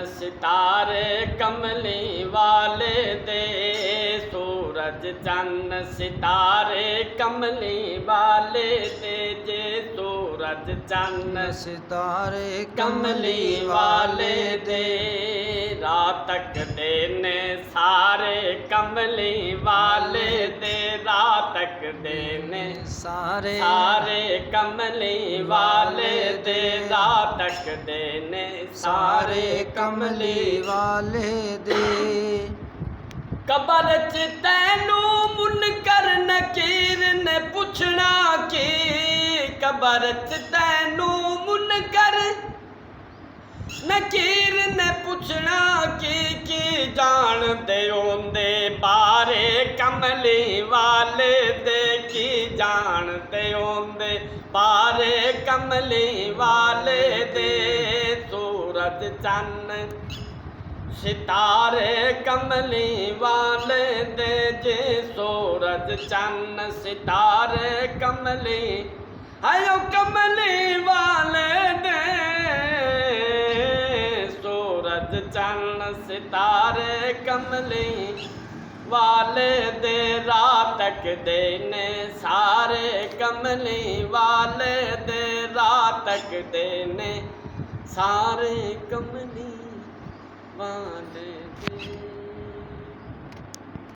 सितारे कमली वाले दे, सूरज चन्न सितारे कमली वाले दे, जे सूरज चन्न सितारे कमली वाले दे, रातक दे ने सारे कमली वाले दे, रातक दे ने सारे सारे कमली वाले दे, रातक दे ने सारे कमली वाले दे। कबर च तैनू मुनकर नकीर ने पुछना की, कबर च तैनू मुनकर नकीर ने पुछना की जान दे ओंदे बारे कमली वाले दे, की जान दे ओंदे बारे कमली वाले दे, सूरज चन्न सितारे कमली वाले दे, जे सूरज चन्न सितारे कमली आयो कमली वाले दे, सूरज चन्न सितारे कमली वाले दे, रातक दे ने सारे कमली वाले दे, रातक दे ने सारे कमली वाले दे।